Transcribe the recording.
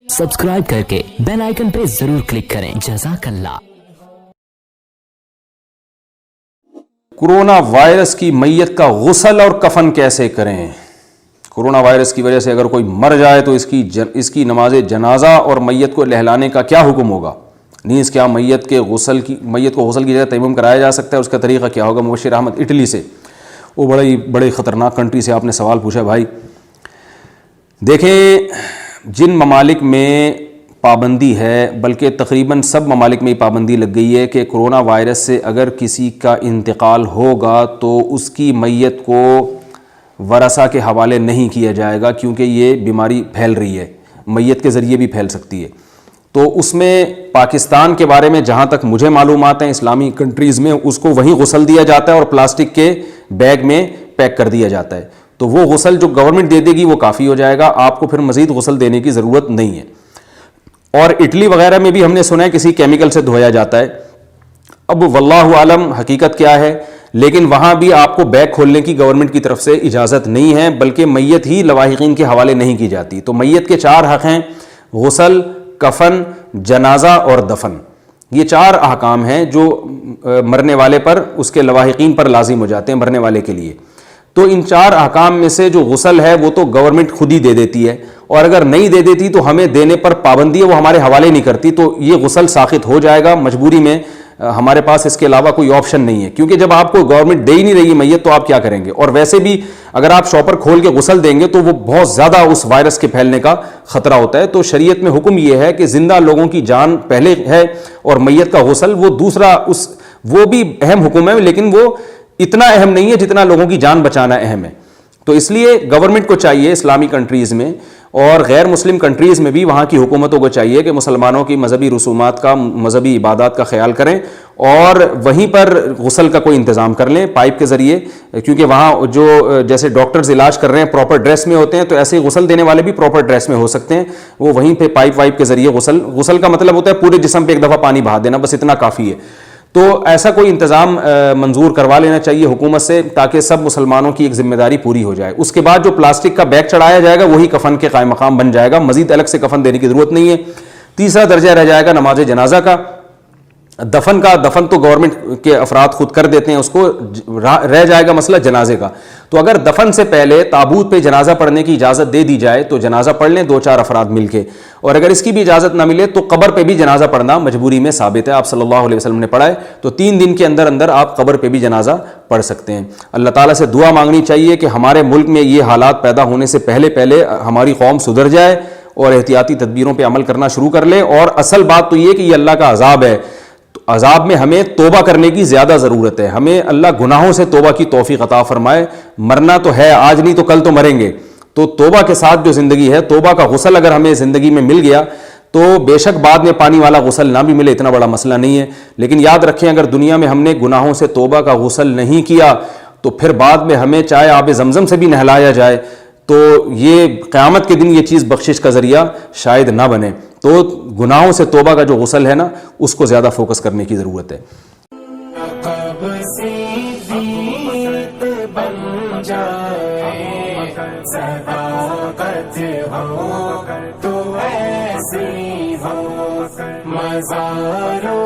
Subscribe کر کے bell icon پہ ضرور کلک کریں. جزاک اللہ. کورونا وائرس کی میت کا غسل اور کفن کیسے کریں؟ کورونا وائرس کی وجہ سے اگر کوئی مر جائے تو اس کی نماز جنازہ اور میت کو لہلانے کا کیا حکم ہوگا؟ نیز کیا میت کو غسل کی جگہ تیمم کرایا جا سکتا ہے؟ اس کا طریقہ کیا ہوگا؟ مبشر احمد اٹلی سے. وہ بڑے خطرناک کنٹری سے آپ نے سوال پوچھا بھائی. دیکھیں، جن ممالک میں پابندی ہے، بلکہ تقریباً سب ممالک میں پابندی لگ گئی ہے کہ کورونا وائرس سے اگر کسی کا انتقال ہوگا تو اس کی میت کو ورثہ کے حوالے نہیں کیا جائے گا، کیونکہ یہ بیماری پھیل رہی ہے، میت کے ذریعے بھی پھیل سکتی ہے. تو اس میں پاکستان کے بارے میں جہاں تک مجھے معلومات ہیں، اسلامی کنٹریز میں اس کو وہیں غسل دیا جاتا ہے اور پلاسٹک کے بیگ میں پیک کر دیا جاتا ہے. تو وہ غسل جو گورنمنٹ دے دے گی وہ کافی ہو جائے گا، آپ کو پھر مزید غسل دینے کی ضرورت نہیں ہے. اور اٹلی وغیرہ میں بھی ہم نے سنا ہے کسی کیمیکل سے دھویا جاتا ہے. اب واللہ عالم حقیقت کیا ہے، لیکن وہاں بھی آپ کو بیگ کھولنے کی گورنمنٹ کی طرف سے اجازت نہیں ہے، بلکہ میت ہی لواحقین کے حوالے نہیں کی جاتی. تو میت کے 4 حق ہیں: غسل، کفن، جنازہ اور دفن. یہ 4 احکام ہیں جو مرنے والے پر، اس کے لواحقین پر لازم ہو جاتے ہیں مرنے والے کے لیے. تو ان 4 احکام میں سے جو غسل ہے وہ تو گورنمنٹ خود ہی دے دیتی ہے، اور اگر نہیں دے دیتی تو ہمیں دینے پر پابندی ہے، وہ ہمارے حوالے نہیں کرتی، تو یہ غسل ساقط ہو جائے گا مجبوری میں. ہمارے پاس اس کے علاوہ کوئی آپشن نہیں ہے، کیونکہ جب آپ کو گورنمنٹ دے ہی نہیں رہی میت تو آپ کیا کریں گے؟ اور ویسے بھی اگر آپ شاپر کھول کے غسل دیں گے تو وہ بہت زیادہ اس وائرس کے پھیلنے کا خطرہ ہوتا ہے. تو شریعت میں حکم یہ ہے کہ زندہ لوگوں کی جان پہلے ہے اور میت کا غسل وہ دوسرا، وہ بھی اہم حکم ہے، لیکن وہ اتنا اہم نہیں ہے جتنا لوگوں کی جان بچانا اہم ہے. تو اس لیے گورنمنٹ کو چاہیے اسلامی کنٹریز میں اور غیر مسلم کنٹریز میں بھی وہاں کی حکومتوں کو چاہیے کہ مسلمانوں کی مذہبی رسومات کا، مذہبی عبادات کا خیال کریں اور وہیں پر غسل کا کوئی انتظام کر لیں پائپ کے ذریعے. کیونکہ وہاں جو جیسے ڈاکٹرز علاج کر رہے ہیں پراپر ڈریس میں ہوتے ہیں، تو ایسے ہی غسل دینے والے بھی پراپر ڈریس میں ہو سکتے ہیں. وہ وہیں پہ پائپ وائپ کے ذریعے غسل کا مطلب ہوتا ہے پورے جسم پہ ایک دفعہ پانی بہا دینا، بس اتنا کافی ہے. تو ایسا کوئی انتظام منظور کروا لینا چاہیے حکومت سے، تاکہ سب مسلمانوں کی ایک ذمہ داری پوری ہو جائے. اس کے بعد جو پلاسٹک کا بیگ چڑھایا جائے گا وہی کفن کے قائم مقام بن جائے گا، مزید الگ سے کفن دینے کی ضرورت نہیں ہے. تیسرا درجہ رہ جائے گا نماز جنازہ کا. دفن تو گورنمنٹ کے افراد خود کر دیتے ہیں، اس کو رہ جائے گا مسئلہ جنازے کا. تو اگر دفن سے پہلے تابوت پہ جنازہ پڑھنے کی اجازت دے دی جائے تو جنازہ پڑھ لیں 2-4 افراد مل کے، اور اگر اس کی بھی اجازت نہ ملے تو قبر پہ بھی جنازہ پڑھنا مجبوری میں ثابت ہے. آپ صلی اللہ علیہ وسلم نے پڑھا ہے، تو 3 دن کے اندر آپ قبر پہ بھی جنازہ پڑھ سکتے ہیں. اللہ تعالیٰ سے دعا مانگنی چاہیے کہ ہمارے ملک میں یہ حالات پیدا ہونے سے پہلے ہماری قوم سدھر جائے اور احتیاطی تدبیروں پہ عمل کرنا شروع کر لے. اور اصل بات تو یہ کہ یہ اللہ کا عذاب ہے، عذاب میں ہمیں توبہ کرنے کی زیادہ ضرورت ہے. ہمیں اللہ گناہوں سے توبہ کی توفیق عطا فرمائے. مرنا تو ہے، آج نہیں تو کل تو مریں گے، تو توبہ کے ساتھ جو زندگی ہے، توبہ کا غسل اگر ہمیں زندگی میں مل گیا تو بے شک بعد میں پانی والا غسل نہ بھی ملے اتنا بڑا مسئلہ نہیں ہے. لیکن یاد رکھیں اگر دنیا میں ہم نے گناہوں سے توبہ کا غسل نہیں کیا تو پھر بعد میں ہمیں چاہے آب زمزم سے بھی نہلایا جائے تو یہ قیامت کے دن یہ چیز بخشش کا ذریعہ شاید نہ بنے. تو گناہوں سے توبہ کا جو غسل ہے نا، اس کو زیادہ فوکس کرنے کی ضرورت ہے. مزاروں